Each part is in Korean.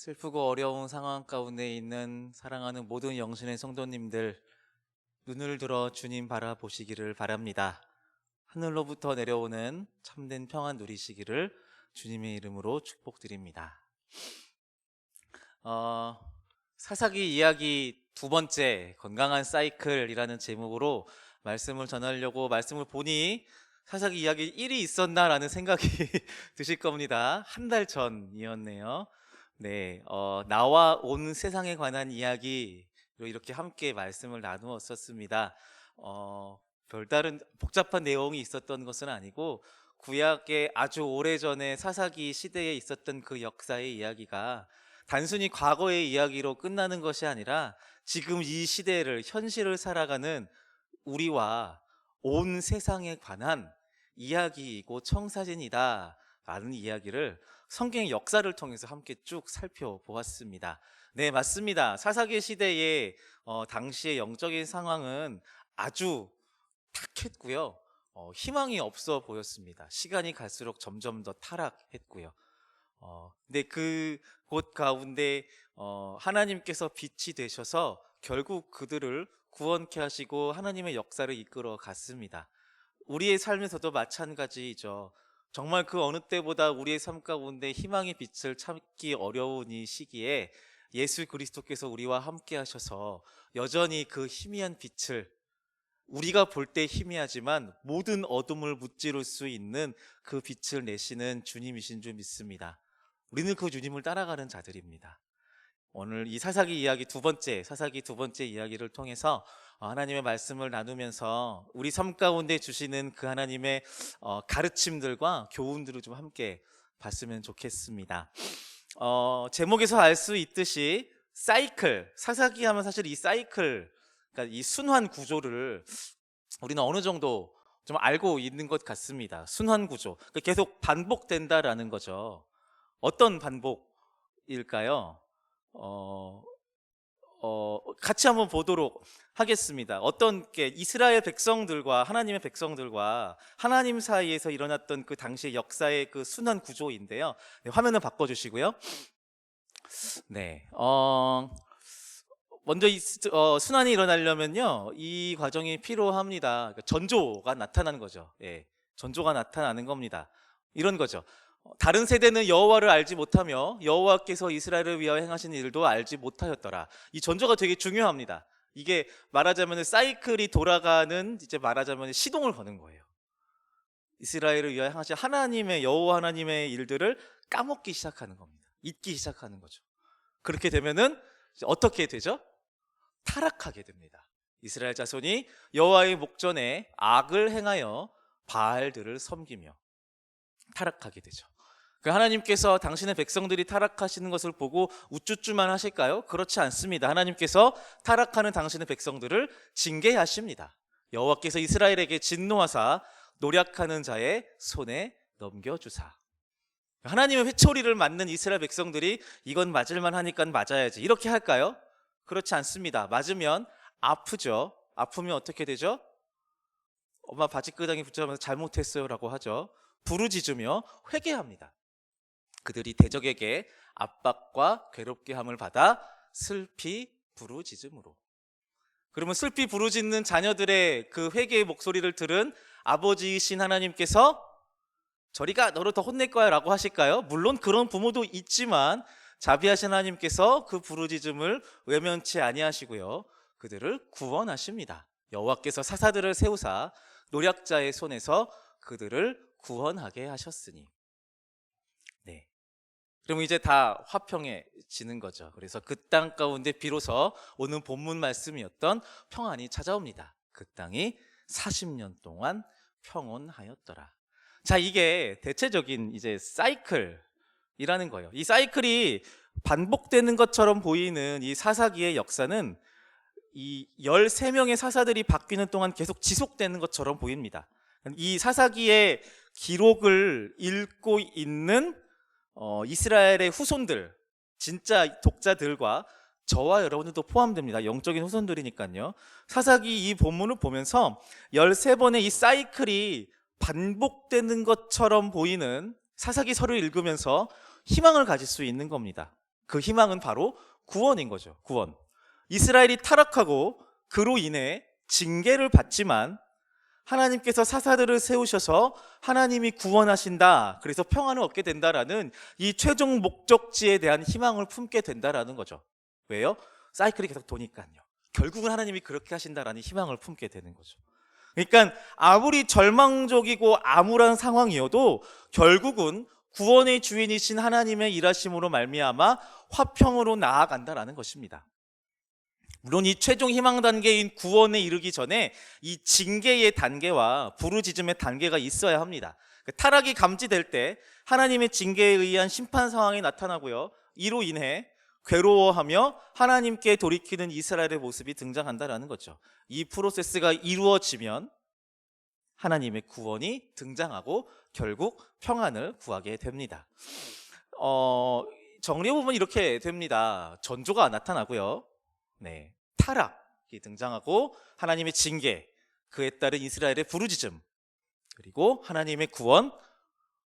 슬프고 어려운 상황 가운데 있는 사랑하는 모든 영신의 성도님들, 눈을 들어 주님 바라보시기를 바랍니다. 하늘로부터 내려오는 참된 평안 누리시기를 주님의 이름으로 축복드립니다. 어, 사사기 이야기 두 번째, 건강한 사이클이라는 제목으로 말씀을 전하려고 말씀을 보니 사사기 이야기 1이 있었나라는 생각이 드실 겁니다. 한 달 전이었네요. 네, 나와 온 세상에 관한 이야기로 이렇게 함께 말씀을 나누었었습니다. 별다른 복잡한 내용이 있었던 것은 아니고 구약의 아주 오래전에 사사기 시대에 있었던 그 역사의 이야기가 단순히 과거의 이야기로 끝나는 것이 아니라 지금 이 시대를, 현실을 살아가는 우리와 온 세상에 관한 이야기이고 청사진이다 라는 이야기를 성경의 역사를 통해서 함께 쭉 살펴보았습니다. 네, 맞습니다. 사사기 시대의 당시의 영적인 상황은 아주 탁했고요. 희망이 없어 보였습니다. 시간이 갈수록 점점 더 타락했고요. 근데 그 곳 가운데 하나님께서 빛이 되셔서 결국 그들을 구원케 하시고 하나님의 역사를 이끌어 갔습니다. 우리의 삶에서도 마찬가지이죠. 정말 그 어느 때보다 우리의 삶 가운데 희망의 빛을 찾기 어려운 이 시기에 예수 그리스도께서 우리와 함께 하셔서 여전히 그 희미한 빛을, 우리가 볼 때 희미하지만 모든 어둠을 무찌를 수 있는 그 빛을 내시는 주님이신 줄 믿습니다. 우리는 그 주님을 따라가는 자들입니다. 오늘 이 사사기 두 번째 이야기를 통해서 하나님의 말씀을 나누면서 우리 삶 가운데 주시는 그 하나님의 가르침들과 교훈들을 좀 함께 봤으면 좋겠습니다. 제목에서 알 수 있듯이 사이클, 사사기 하면 사실 이 사이클, 그러니까 이 순환 구조를 우리는 어느 정도 좀 알고 있는 것 같습니다. 순환 구조, 그러니까 계속 반복된다라는 거죠. 어떤 반복일까요? 같이 한번 보도록 하겠습니다. 어떤 게 이스라엘 백성들과 하나님의 백성들과 하나님 사이에서 일어났던 그 당시의 역사의 그 순환 구조인데요. 네, 화면을 바꿔주시고요. 네, 먼저 순환이 일어나려면요, 이 과정이 필요합니다. 그러니까 전조가 나타나는 거죠. 예, 전조가 나타나는 겁니다. 이런 거죠. 다른 세대는 여호와를 알지 못하며 여호와께서 이스라엘을 위하여 행하신 일도 알지 못하였더라. 이 전조가 되게 중요합니다. 이게 말하자면 사이클이 돌아가는, 이제 말하자면 시동을 거는 거예요. 이스라엘을 위하여 행하신 하나님의, 여호와 하나님의 일들을 까먹기 시작하는 겁니다. 잊기 시작하는 거죠. 그렇게 되면은 어떻게 되죠? 타락하게 됩니다. 이스라엘 자손이 여호와의 목전에 악을 행하여 바알들을 섬기며 타락하게 되죠. 그 하나님께서 당신의 백성들이 타락하시는 것을 보고 우쭈쭈만 하실까요? 그렇지 않습니다. 하나님께서 타락하는 당신의 백성들을 징계하십니다. 여호와께서 이스라엘에게 진노하사 노략하는 자의 손에 넘겨주사. 하나님의 회초리를 맞는 이스라엘 백성들이 이건 맞을만 하니까 맞아야지, 이렇게 할까요? 그렇지 않습니다. 맞으면 아프죠. 아프면 어떻게 되죠? 엄마 바지끄덩이 붙잡아서 잘못했어요 라고 하죠. 부르짖으며 회개합니다. 그들이 대적에게 압박과 괴롭게 함을 받아 슬피 부르짖음으로. 그러면 슬피 부르짖는 자녀들의 그 회개의 목소리를 들은 아버지이신 하나님께서 저리가, 너를 더 혼낼 거야 라고 하실까요? 물론 그런 부모도 있지만 자비하신 하나님께서 그 부르짖음을 외면치 아니하시고요, 그들을 구원하십니다. 여호와께서 사사들을 세우사 노략자의 손에서 그들을 구원하게 하셨으니. 네. 그럼 이제 다 화평해지는 거죠. 그래서 그 땅 가운데 비로소 오늘 본문 말씀이었던 평안이 찾아옵니다. 그 땅이 40년 동안 평온하였더라. 자, 이게 대체적인 이제 사이클이라는 거예요. 이 사이클이 반복되는 것처럼 보이는 이 사사기의 역사는 이 13명의 사사들이 바뀌는 동안 계속 지속되는 것처럼 보입니다. 이 사사기의 기록을 읽고 있는 이스라엘의 후손들, 진짜 독자들과 저와 여러분들도 포함됩니다. 영적인 후손들이니까요. 사사기 이 본문을 보면서 13번의 이 사이클이 반복되는 것처럼 보이는 사사기 서를 읽으면서 희망을 가질 수 있는 겁니다. 그 희망은 바로 구원인 거죠. 구원. 이스라엘이 타락하고 그로 인해 징계를 받지만 하나님께서 사사들을 세우셔서 하나님이 구원하신다. 그래서 평안을 얻게 된다라는 이 최종 목적지에 대한 희망을 품게 된다라는 거죠. 왜요? 사이클이 계속 도니까요. 결국은 하나님이 그렇게 하신다라는 희망을 품게 되는 거죠. 그러니까 아무리 절망적이고 암울한 상황이어도 결국은 구원의 주인이신 하나님의 일하심으로 말미암아 화평으로 나아간다라는 것입니다. 물론 이 최종 희망 단계인 구원에 이르기 전에 이 징계의 단계와 부르짖음의 단계가 있어야 합니다. 타락이 감지될 때 하나님의 징계에 의한 심판 상황이 나타나고요. 이로 인해 괴로워하며 하나님께 돌이키는 이스라엘의 모습이 등장한다라는 거죠. 이 프로세스가 이루어지면 하나님의 구원이 등장하고 결국 평안을 구하게 됩니다. 정리해보면 이렇게 됩니다. 전조가 나타나고요. 네, 타락이 등장하고 하나님의 징계, 그에 따른 이스라엘의 부르짖음, 그리고 하나님의 구원,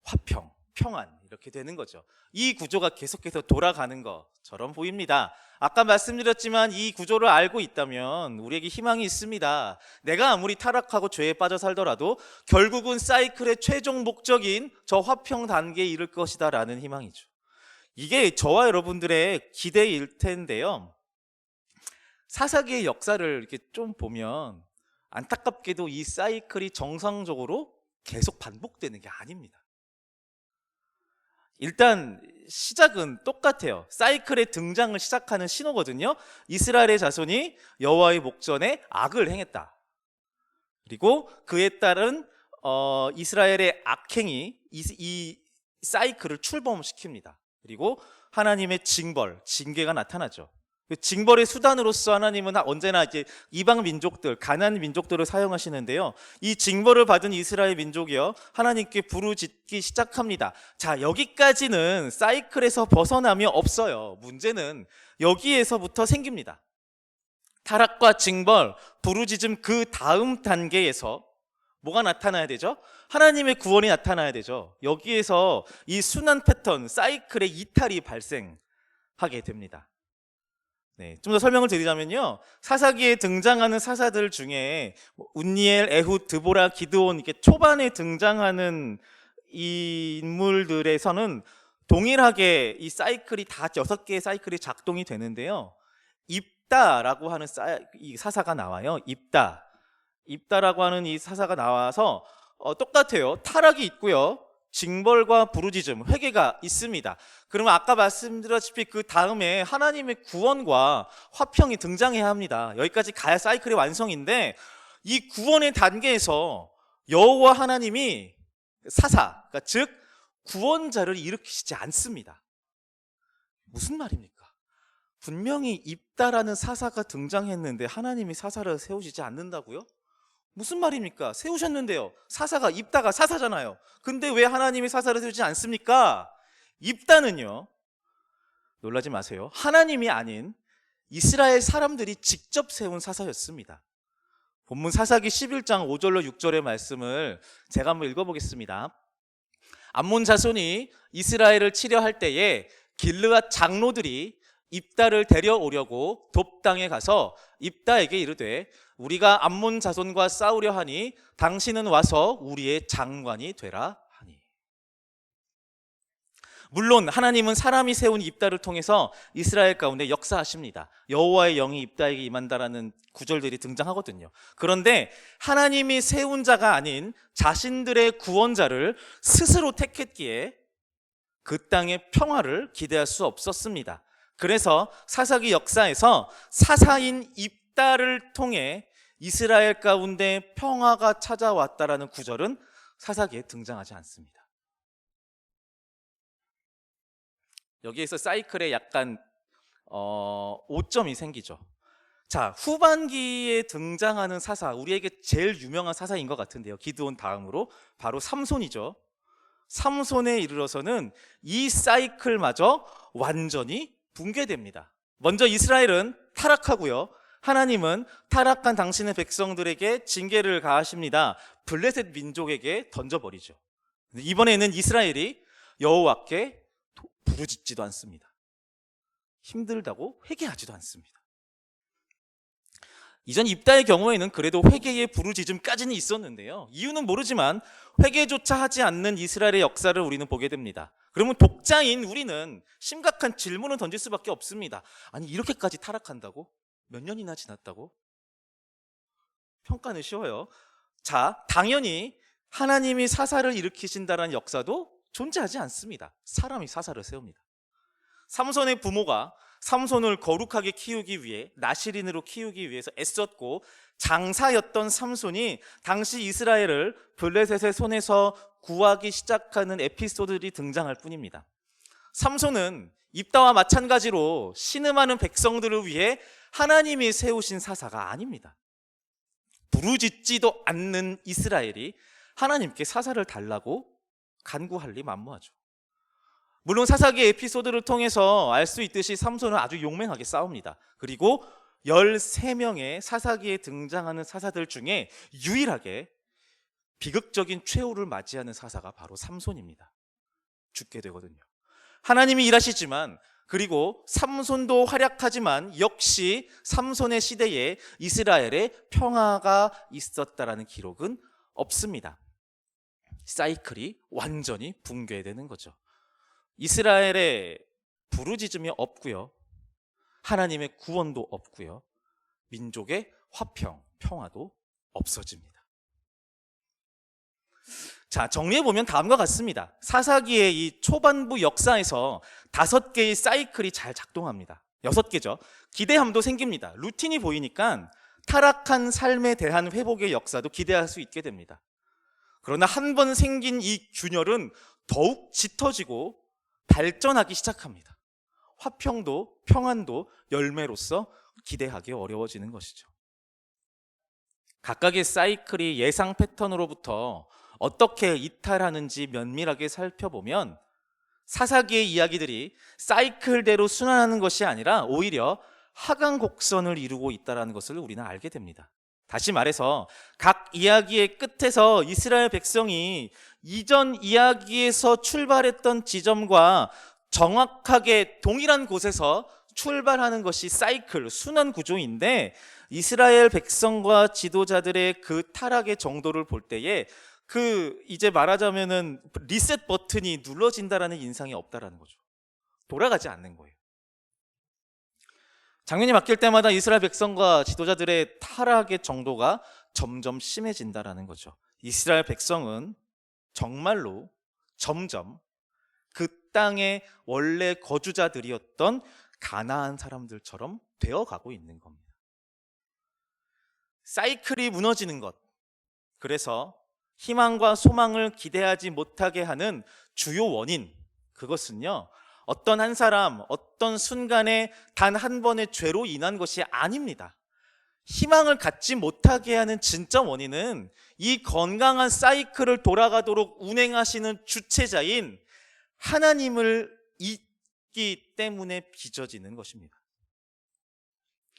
화평, 평안 이렇게 되는 거죠. 이 구조가 계속해서 돌아가는 것처럼 보입니다. 아까 말씀드렸지만 이 구조를 알고 있다면 우리에게 희망이 있습니다. 내가 아무리 타락하고 죄에 빠져 살더라도 결국은 사이클의 최종 목적인 저 화평 단계에 이를 것이다 라는 희망이죠. 이게 저와 여러분들의 기대일 텐데요. 사사기의 역사를 이렇게 좀 보면 안타깝게도 이 사이클이 정상적으로 계속 반복되는 게 아닙니다. 일단 시작은 똑같아요. 사이클의 등장을 시작하는 신호거든요. 이스라엘의 자손이 여호와의 목전에 악을 행했다. 그리고 그에 따른 이스라엘의 악행이 이 사이클을 출범시킵니다. 그리고 하나님의 징벌, 징계가 나타나죠. 징벌의 수단으로서 하나님은 언제나 이제 이방 민족들, 가나안 민족들을 사용하시는데요. 이 징벌을 받은 이스라엘 민족이요, 하나님께 부르짖기 시작합니다. 자, 여기까지는 사이클에서 벗어남이 없어요. 문제는 여기에서부터 생깁니다. 타락과 징벌, 부르짖음 그 다음 단계에서 뭐가 나타나야 되죠? 하나님의 구원이 나타나야 되죠. 여기에서 이 순환 패턴, 사이클의 이탈이 발생하게 됩니다. 네, 좀 더 설명을 드리자면요, 사사기에 등장하는 사사들 중에 운니엘, 에훗, 드보라, 기드온 이렇게 초반에 등장하는 이 인물들에서는 동일하게 이 사이클이 다 6개의 사이클이 작동이 되는데요. 입다라고 하는 이 사사가 나와요. 입다라고 하는 이 사사가 나와서 똑같아요. 타락이 있고요, 징벌과 부르짖음, 회개가 있습니다. 그러면 아까 말씀드렸다시피 그 다음에 하나님의 구원과 화평이 등장해야 합니다. 여기까지 가야 사이클의 완성인데, 이 구원의 단계에서 여호와 하나님이 사사, 그러니까 즉 구원자를 일으키시지 않습니다. 무슨 말입니까? 분명히 입다라는 사사가 등장했는데 하나님이 사사를 세우시지 않는다고요? 무슨 말입니까? 세우셨는데요. 사사가, 입다가 사사잖아요. 근데 왜 하나님이 사사를 세우지 않습니까? 입다는요, 놀라지 마세요, 하나님이 아닌 이스라엘 사람들이 직접 세운 사사였습니다. 본문 사사기 11장 5절로 6절의 말씀을 제가 한번 읽어보겠습니다. 암몬 자손이 이스라엘을 치려 할 때에 길르앗 장로들이 입다를 데려오려고 돕 땅에 가서 입다에게 이르되, 우리가 암몬 자손과 싸우려 하니 당신은 와서 우리의 장관이 되라 하니. 물론 하나님은 사람이 세운 입다를 통해서 이스라엘 가운데 역사하십니다. 여호와의 영이 입다에게 임한다라는 구절들이 등장하거든요. 그런데 하나님이 세운 자가 아닌 자신들의 구원자를 스스로 택했기에 그 땅의 평화를 기대할 수 없었습니다. 그래서 사사기 역사에서 사사인 입다를 통해 이스라엘 가운데 평화가 찾아왔다라는 구절은 사사기에 등장하지 않습니다. 여기에서 사이클에 약간 오점이 생기죠. 자, 후반기에 등장하는 사사, 우리에게 제일 유명한 사사인 것 같은데요, 기드온 다음으로 바로 삼손이죠. 삼손에 이르러서는 이 사이클마저 완전히 붕괴됩니다. 먼저 이스라엘은 타락하고요, 하나님은 타락한 당신의 백성들에게 징계를 가하십니다. 블레셋 민족에게 던져버리죠. 이번에는 이스라엘이 여호와께 부르짖지도 않습니다. 힘들다고 회개하지도 않습니다. 이전 입다의 경우에는 그래도 회개의 부르짖음까지는 있었는데요. 이유는 모르지만 회개조차 하지 않는 이스라엘의 역사를 우리는 보게 됩니다. 그러면 독자인 우리는 심각한 질문을 던질 수밖에 없습니다. 아니, 이렇게까지 타락한다고? 몇 년이나 지났다고? 평가는 쉬워요. 자, 당연히 하나님이 사사를 일으키신다는 역사도 존재하지 않습니다. 사람이 사사를 세웁니다. 삼손의 부모가 삼손을 거룩하게 키우기 위해, 나실인으로 키우기 위해서 애썼고 장사였던 삼손이 당시 이스라엘을 블레셋의 손에서 구하기 시작하는 에피소드들이 등장할 뿐입니다. 삼손은 입다와 마찬가지로 신음하는 백성들을 위해 하나님이 세우신 사사가 아닙니다. 부르짖지도 않는 이스라엘이 하나님께 사사를 달라고 간구할 리 만무하죠. 물론 사사기의 에피소드를 통해서 알 수 있듯이 삼손은 아주 용맹하게 싸웁니다. 그리고 13명의 사사기에 등장하는 사사들 중에 유일하게 비극적인 최후를 맞이하는 사사가 바로 삼손입니다. 죽게 되거든요. 하나님이 일하시지만, 그리고 삼손도 활약하지만 역시 삼손의 시대에 이스라엘에 평화가 있었다라는 기록은 없습니다. 사이클이 완전히 붕괴되는 거죠. 이스라엘의 부르짖음이 없고요, 하나님의 구원도 없고요, 민족의 화평, 평화도 없어집니다. 자, 정리해보면 다음과 같습니다. 사사기의 이 초반부 역사에서 5개의 사이클이 잘 작동합니다. 6개죠. 기대함도 생깁니다. 루틴이 보이니까 타락한 삶에 대한 회복의 역사도 기대할 수 있게 됩니다. 그러나 한 번 생긴 이 균열은 더욱 짙어지고 발전하기 시작합니다. 화평도 평안도 열매로서 기대하기 어려워지는 것이죠. 각각의 사이클이 예상 패턴으로부터 어떻게 이탈하는지 면밀하게 살펴보면 사사기의 이야기들이 사이클대로 순환하는 것이 아니라 오히려 하강 곡선을 이루고 있다는 것을 우리는 알게 됩니다. 다시 말해서 각 이야기의 끝에서 이스라엘 백성이 이전 이야기에서 출발했던 지점과 정확하게 동일한 곳에서 출발하는 것이 사이클, 순환 구조인데, 이스라엘 백성과 지도자들의 그 타락의 정도를 볼 때에 이제 말하자면은 리셋 버튼이 눌러진다라는 인상이 없다라는 거죠. 돌아가지 않는 거예요. 장면이 바뀔 때마다 이스라엘 백성과 지도자들의 타락의 정도가 점점 심해진다라는 거죠. 이스라엘 백성은 정말로 점점 그 땅의 원래 거주자들이었던 가나안 사람들처럼 되어가고 있는 겁니다. 사이클이 무너지는 것, 그래서 희망과 소망을 기대하지 못하게 하는 주요 원인, 그것은요, 어떤 한 사람, 어떤 순간에 단 한 번의 죄로 인한 것이 아닙니다. 희망을 갖지 못하게 하는 진짜 원인은 이 건강한 사이클을 돌아가도록 운행하시는 주체자인 하나님을 잊기 때문에 빚어지는 것입니다.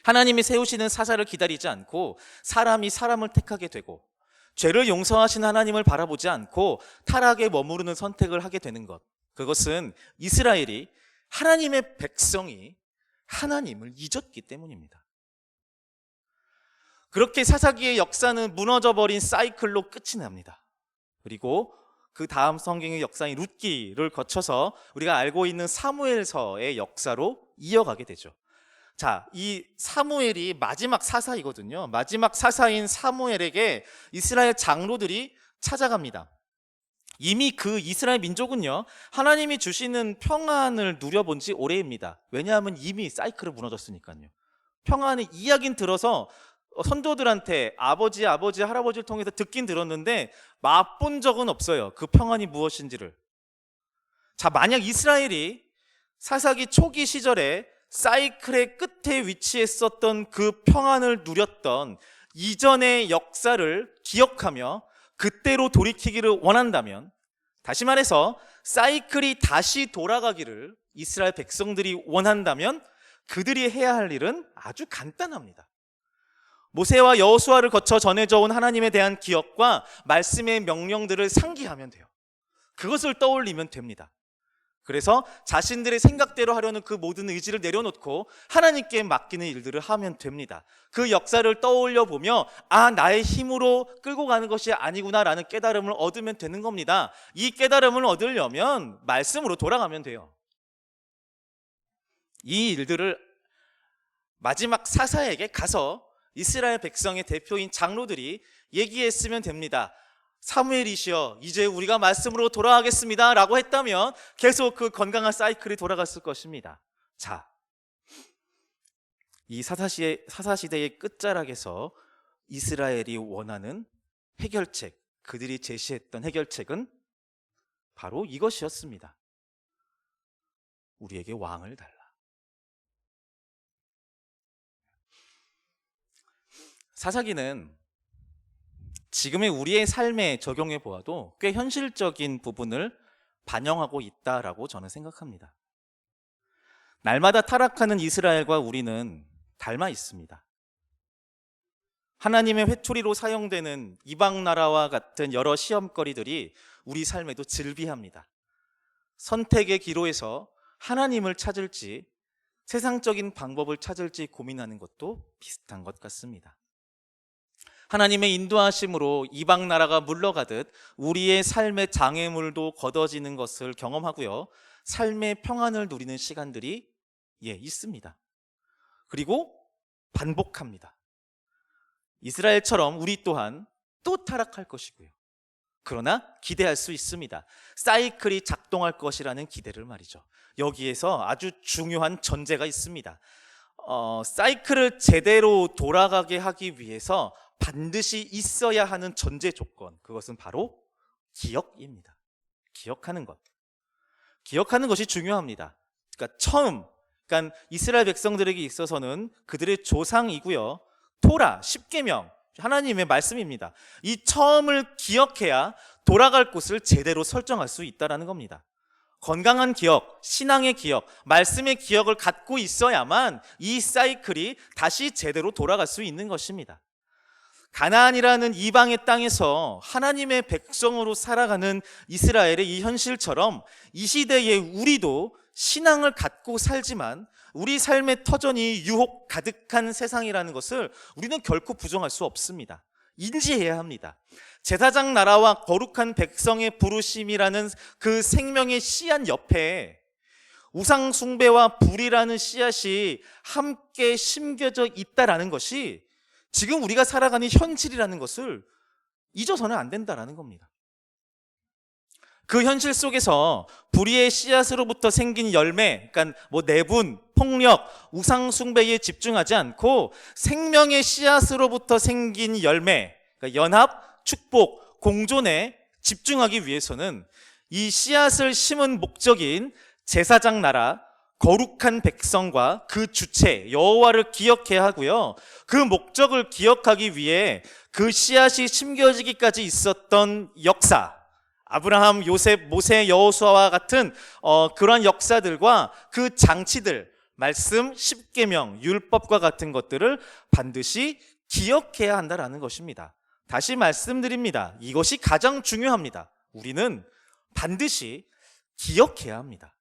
하나님이 세우시는 사사를 기다리지 않고 사람이 사람을 택하게 되고, 죄를 용서하신 하나님을 바라보지 않고 타락에 머무르는 선택을 하게 되는 것, 그것은 이스라엘이, 하나님의 백성이 하나님을 잊었기 때문입니다. 그렇게 사사기의 역사는 무너져버린 사이클로 끝이 납니다. 그리고 그 다음 성경의 역사인 룻기를 거쳐서 우리가 알고 있는 사무엘서의 역사로 이어가게 되죠. 자, 이 사무엘이 마지막 사사이거든요. 마지막 사사인 사무엘에게 이스라엘 장로들이 찾아갑니다. 이미 그 이스라엘 민족은요, 하나님이 주시는 평안을 누려본 지 오래입니다. 왜냐하면 이미 사이클은 무너졌으니까요. 평안의 이야기는 들어서 선조들한테 아버지, 할아버지를 통해서 듣긴 들었는데 맛본 적은 없어요. 그 평안이 무엇인지를. 자, 만약 이스라엘이 사사기 초기 시절에 사이클의 끝에 위치했었던 그 평안을 누렸던 이전의 역사를 기억하며 그때로 돌이키기를 원한다면, 다시 말해서 사이클이 다시 돌아가기를 이스라엘 백성들이 원한다면 그들이 해야 할 일은 아주 간단합니다. 모세와 여호수아를 거쳐 전해져 온 하나님에 대한 기억과 말씀의 명령들을 상기하면 돼요. 그것을 떠올리면 됩니다. 그래서 자신들의 생각대로 하려는 그 모든 의지를 내려놓고 하나님께 맡기는 일들을 하면 됩니다. 그 역사를 떠올려 보며 나의 힘으로 끌고 가는 것이 아니구나라는 깨달음을 얻으면 되는 겁니다. 이 깨달음을 얻으려면 말씀으로 돌아가면 돼요. 이 일들을 마지막 사사에게 가서 이스라엘 백성의 대표인 장로들이 얘기했으면 됩니다. 사무엘이시여, 이제 우리가 말씀으로 돌아가겠습니다 라고 했다면 계속 그 건강한 사이클이 돌아갔을 것입니다. 자, 이 사사시대의 끝자락에서 이스라엘이 원하는 해결책, 그들이 제시했던 해결책은 바로 이것이었습니다. 우리에게 왕을 달라. 사사기는 지금의 우리의 삶에 적용해 보아도 꽤 현실적인 부분을 반영하고 있다라고 저는 생각합니다. 날마다 타락하는 이스라엘과 우리는 닮아 있습니다. 하나님의 회초리로 사용되는 이방 나라와 같은 여러 시험거리들이 우리 삶에도 즐비합니다. 선택의 기로에서 하나님을 찾을지 세상적인 방법을 찾을지 고민하는 것도 비슷한 것 같습니다. 하나님의 인도하심으로 이방 나라가 물러가듯 우리의 삶의 장애물도 걷어지는 것을 경험하고요, 삶의 평안을 누리는 시간들이 있습니다. 그리고 반복합니다. 이스라엘처럼 우리 또한 또 타락할 것이고요, 그러나 기대할 수 있습니다. 사이클이 작동할 것이라는 기대를 말이죠. 여기에서 아주 중요한 전제가 있습니다. 사이클을 제대로 돌아가게 하기 위해서 반드시 있어야 하는 전제 조건, 그것은 바로 기억입니다. 기억하는 것. 기억하는 것이 중요합니다. 그러니까 이스라엘 백성들에게 있어서는 그들의 조상이고요, 토라, 십계명, 하나님의 말씀입니다. 이 처음을 기억해야 돌아갈 곳을 제대로 설정할 수 있다는 겁니다. 건강한 기억, 신앙의 기억, 말씀의 기억을 갖고 있어야만 이 사이클이 다시 제대로 돌아갈 수 있는 것입니다. 가나안이라는 이방의 땅에서 하나님의 백성으로 살아가는 이스라엘의 이 현실처럼 이 시대의 우리도 신앙을 갖고 살지만 우리 삶의 터전이 유혹 가득한 세상이라는 것을 우리는 결코 부정할 수 없습니다. 인지해야 합니다. 제사장 나라와 거룩한 백성의 부르심이라는 그 생명의 씨앗 옆에 우상 숭배와 불이라는 씨앗이 함께 심겨져 있다라는 것이 지금 우리가 살아가는 현실이라는 것을 잊어서는 안 된다라는 겁니다. 그 현실 속에서 불의의 씨앗으로부터 생긴 열매, 그러니까 내분, 폭력, 우상 숭배에 집중하지 않고 생명의 씨앗으로부터 생긴 열매, 그러니까 연합, 축복, 공존에 집중하기 위해서는 이 씨앗을 심은 목적인 제사장 나라, 거룩한 백성과 그 주체 여호와를 기억해야 하고요, 그 목적을 기억하기 위해 그 씨앗이 심겨지기까지 있었던 역사, 아브라함, 요셉, 모세, 여호수아와 같은 그러한 역사들과 그 장치들, 말씀, 십계명, 율법과 같은 것들을 반드시 기억해야 한다는 것입니다. 다시 말씀드립니다. 이것이 가장 중요합니다. 우리는 반드시 기억해야 합니다.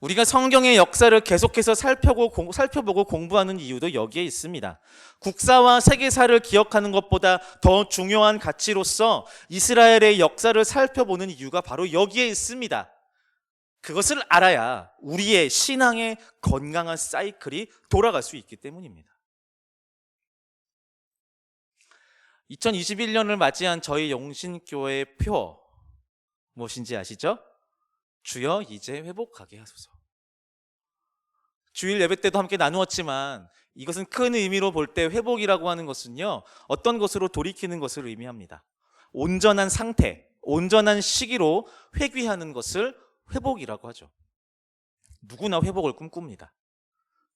우리가 성경의 역사를 계속해서 살펴보고 공부하는 이유도 여기에 있습니다. 국사와 세계사를 기억하는 것보다 더 중요한 가치로서 이스라엘의 역사를 살펴보는 이유가 바로 여기에 있습니다. 그것을 알아야 우리의 신앙의 건강한 사이클이 돌아갈 수 있기 때문입니다. 2021년을 맞이한 저희 영신교회의 표 무엇인지 아시죠? 주여 이제 회복하게 하소서. 주일 예배 때도 함께 나누었지만 이것은 큰 의미로 볼 때 회복이라고 하는 것은요, 어떤 것으로 돌이키는 것을 의미합니다. 온전한 상태, 온전한 시기로 회귀하는 것을 회복이라고 하죠. 누구나 회복을 꿈꿉니다.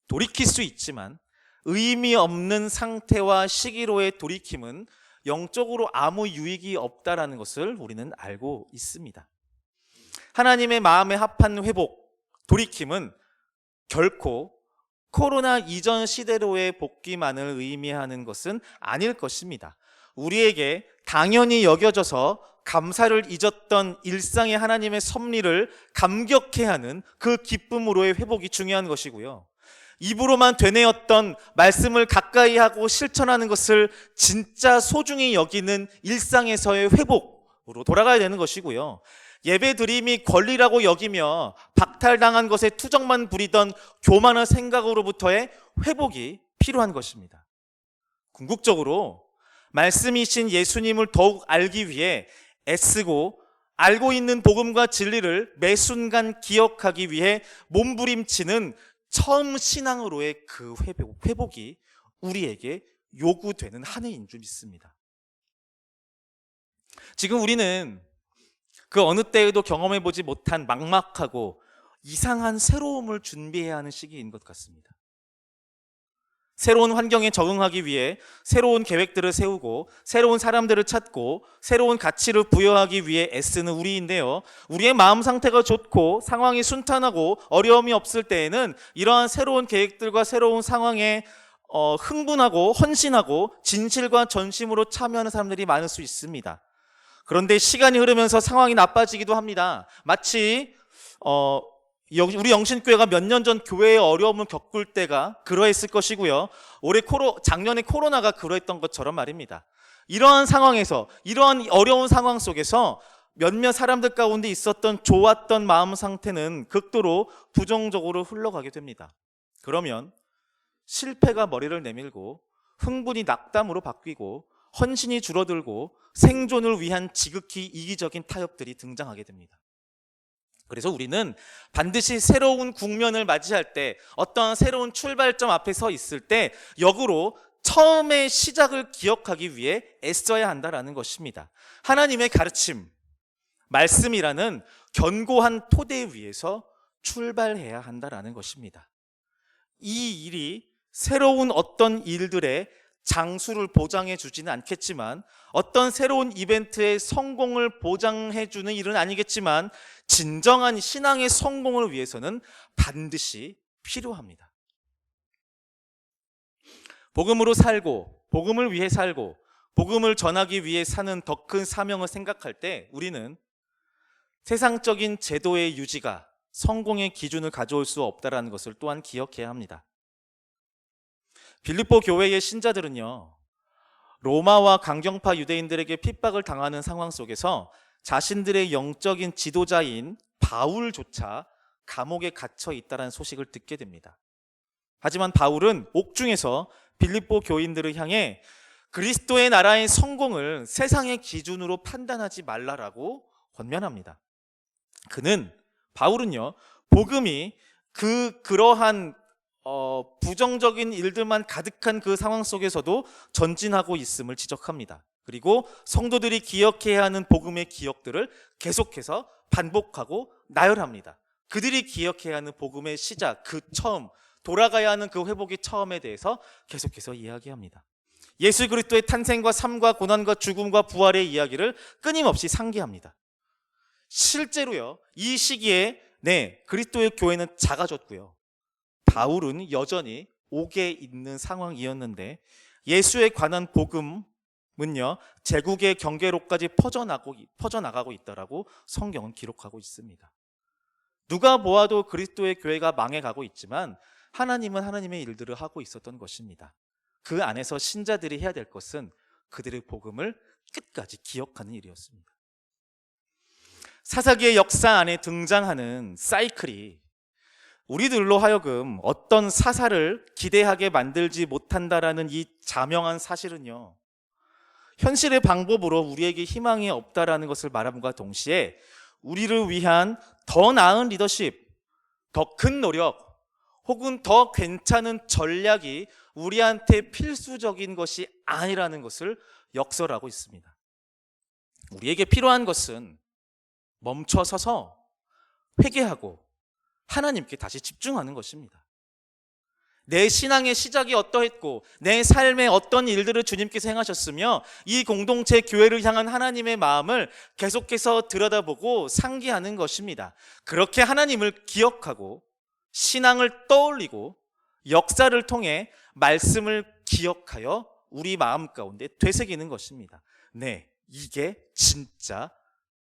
돌이킬 수 있지만 의미 없는 상태와 시기로의 돌이킴은 영적으로 아무 유익이 없다라는 것을 우리는 알고 있습니다. 하나님의 마음에 합한 회복, 돌이킴은 결코 코로나 이전 시대로의 복귀만을 의미하는 것은 아닐 것입니다. 우리에게 당연히 여겨져서 감사를 잊었던 일상의 하나님의 섭리를 감격해하는 그 기쁨으로의 회복이 중요한 것이고요. 입으로만 되뇌었던 말씀을 가까이 하고 실천하는 것을 진짜 소중히 여기는 일상에서의 회복으로 돌아가야 되는 것이고요. 예배 드림이 권리라고 여기며 박탈당한 것에 투정만 부리던 교만한 생각으로부터의 회복이 필요한 것입니다. 궁극적으로 말씀이신 예수님을 더욱 알기 위해 애쓰고 알고 있는 복음과 진리를 매 순간 기억하기 위해 몸부림치는 처음 신앙으로의 그 회복이 우리에게 요구되는 한 해인 줄 믿습니다. 지금 우리는 그 어느 때에도 경험해보지 못한 막막하고 이상한 새로움을 준비해야 하는 시기인 것 같습니다. 새로운 환경에 적응하기 위해 새로운 계획들을 세우고 새로운 사람들을 찾고 새로운 가치를 부여하기 위해 애쓰는 우리인데요. 우리의 마음 상태가 좋고 상황이 순탄하고 어려움이 없을 때에는 이러한 새로운 계획들과 새로운 상황에 흥분하고 헌신하고 진실과 전심으로 참여하는 사람들이 많을 수 있습니다. 그런데 시간이 흐르면서 상황이 나빠지기도 합니다. 마치 우리 영신교회가 몇 년 전 교회의 어려움을 겪을 때가 그러했을 것이고요. 작년에 코로나가 그러했던 것처럼 말입니다. 이러한 상황에서, 이러한 어려운 상황 속에서 몇몇 사람들 가운데 있었던 좋았던 마음 상태는 극도로 부정적으로 흘러가게 됩니다. 그러면 실패가 머리를 내밀고 흥분이 낙담으로 바뀌고 헌신이 줄어들고 생존을 위한 지극히 이기적인 타협들이 등장하게 됩니다. 그래서 우리는 반드시 새로운 국면을 맞이할 때, 어떠한 새로운 출발점 앞에 서 있을 때 역으로 처음의 시작을 기억하기 위해 애써야 한다는 것입니다. 하나님의 가르침, 말씀이라는 견고한 토대 위에서 출발해야 한다는 것입니다. 이 일이 새로운 어떤 일들의 장수를 보장해 주지는 않겠지만, 어떤 새로운 이벤트의 성공을 보장해 주는 일은 아니겠지만, 진정한 신앙의 성공을 위해서는 반드시 필요합니다. 복음으로 살고, 복음을 위해 살고, 복음을 전하기 위해 사는 더 큰 사명을 생각할 때 우리는 세상적인 제도의 유지가 성공의 기준을 가져올 수 없다는 것을 또한 기억해야 합니다. 빌립보 교회의 신자들은요, 로마와 강경파 유대인들에게 핍박을 당하는 상황 속에서 자신들의 영적인 지도자인 바울조차 감옥에 갇혀 있다는 소식을 듣게 됩니다. 하지만 바울은 옥중에서 빌립보 교인들을 향해 그리스도의 나라의 성공을 세상의 기준으로 판단하지 말라라고 권면합니다. 바울은요, 복음이 그러한 부정적인 일들만 가득한 그 상황 속에서도 전진하고 있음을 지적합니다. 그리고 성도들이 기억해야 하는 복음의 기억들을 계속해서 반복하고 나열합니다. 그들이 기억해야 하는 복음의 시작, 그 처음, 돌아가야 하는 그 회복의 처음에 대해서 계속해서 이야기합니다. 예수 그리스도의 탄생과 삶과 고난과 죽음과 부활의 이야기를 끊임없이 상기합니다. 실제로요, 이 시기에 그리스도의 교회는 작아졌고요, 바울은 여전히 옥에 있는 상황이었는데 예수에 관한 복음은요, 제국의 경계로까지 퍼져나가고 있다라고 성경은 기록하고 있습니다. 누가 보아도 그리스도의 교회가 망해가고 있지만 하나님은 하나님의 일들을 하고 있었던 것입니다. 그 안에서 신자들이 해야 될 것은 그들의 복음을 끝까지 기억하는 일이었습니다. 사사기의 역사 안에 등장하는 사이클이 우리들로 하여금 어떤 사사를 기대하게 만들지 못한다라는 이 자명한 사실은요, 현실의 방법으로 우리에게 희망이 없다라는 것을 말함과 동시에 우리를 위한 더 나은 리더십, 더 큰 노력, 혹은 더 괜찮은 전략이 우리한테 필수적인 것이 아니라는 것을 역설하고 있습니다. 우리에게 필요한 것은 멈춰서서 회개하고 하나님께 다시 집중하는 것입니다. 내 신앙의 시작이 어떠했고 내 삶에 어떤 일들을 주님께서 행하셨으며 이 공동체 교회를 향한 하나님의 마음을 계속해서 들여다보고 상기하는 것입니다. 그렇게 하나님을 기억하고 신앙을 떠올리고 역사를 통해 말씀을 기억하여 우리 마음 가운데 되새기는 것입니다. 네, 이게 진짜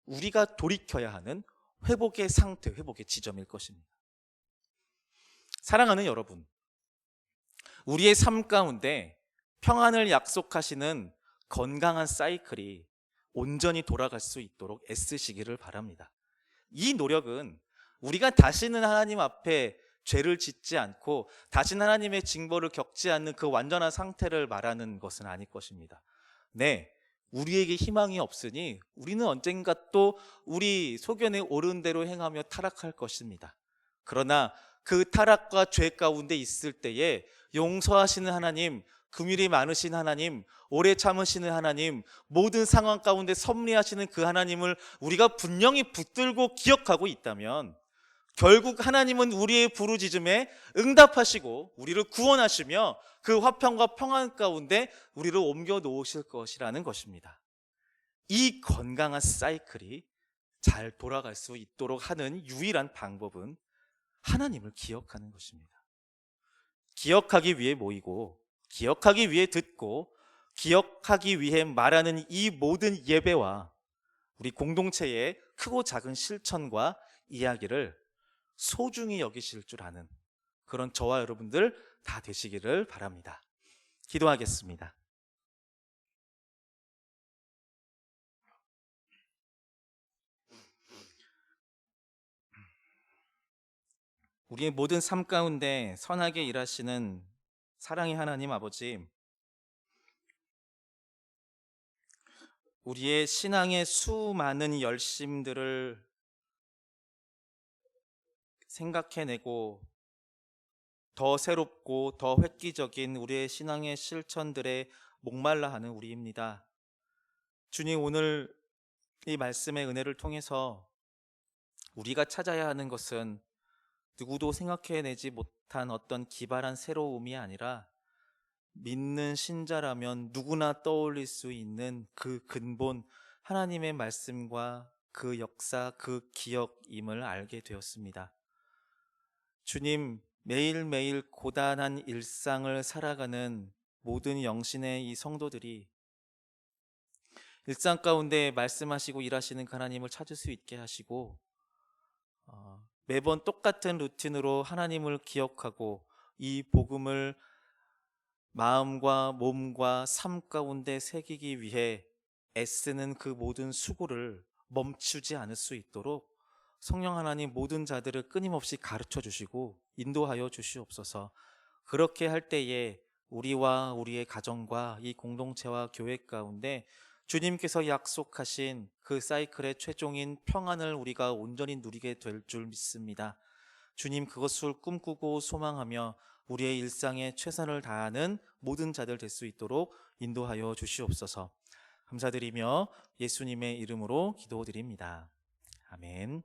우리가 돌이켜야 하는 회복의 상태, 회복의 지점일 것입니다. 사랑하는 여러분, 우리의 삶 가운데 평안을 약속하시는 건강한 사이클이 온전히 돌아갈 수 있도록 애쓰시기를 바랍니다. 이 노력은 우리가 다시는 하나님 앞에 죄를 짓지 않고 다시는 하나님의 징벌을 겪지 않는 그 완전한 상태를 말하는 것은 아닐 것입니다. 네, 우리에게 희망이 없으니 우리는 언젠가 또 우리 소견에 오른 대로 행하며 타락할 것입니다. 그러나 그 타락과 죄 가운데 있을 때에 용서하시는 하나님, 긍휼이 많으신 하나님, 오래 참으시는 하나님, 모든 상황 가운데 섭리하시는 그 하나님을 우리가 분명히 붙들고 기억하고 있다면 결국 하나님은 우리의 부르짖음에 응답하시고 우리를 구원하시며 그 화평과 평안 가운데 우리를 옮겨 놓으실 것이라는 것입니다. 이 건강한 사이클이 잘 돌아갈 수 있도록 하는 유일한 방법은 하나님을 기억하는 것입니다. 기억하기 위해 모이고, 기억하기 위해 듣고, 기억하기 위해 말하는 이 모든 예배와 우리 공동체의 크고 작은 실천과 이야기를 소중히 여기실 줄 아는 그런 저와 여러분들 다 되시기를 바랍니다. 기도하겠습니다. 우리의 모든 삶 가운데 선하게 일하시는 사랑의 하나님 아버지, 우리의 신앙의 수많은 열심들을 생각해내고 더 새롭고 더 획기적인 우리의 신앙의 실천들에 목말라 하는 우리입니다. 주님, 오늘 이 말씀의 은혜를 통해서 우리가 찾아야 하는 것은 누구도 생각해내지 못한 어떤 기발한 새로움이 아니라 믿는 신자라면 누구나 떠올릴 수 있는 그 근본 하나님의 말씀과 그 역사, 그 기억임을 알게 되었습니다. 주님, 매일매일 고단한 일상을 살아가는 모든 영신의 이 성도들이 일상 가운데 말씀하시고 일하시는 하나님을 찾을 수 있게 하시고 매번 똑같은 루틴으로 하나님을 기억하고 이 복음을 마음과 몸과 삶 가운데 새기기 위해 애쓰는 그 모든 수고를 멈추지 않을 수 있도록 성령 하나님 모든 자들을 끊임없이 가르쳐 주시고 인도하여 주시옵소서. 그렇게 할 때에 우리와 우리의 가정과 이 공동체와 교회 가운데 주님께서 약속하신 그 사이클의 최종인 평안을 우리가 온전히 누리게 될 줄 믿습니다. 주님, 그것을 꿈꾸고 소망하며 우리의 일상에 최선을 다하는 모든 자들 될 수 있도록 인도하여 주시옵소서. 감사드리며 예수님의 이름으로 기도드립니다. 아멘.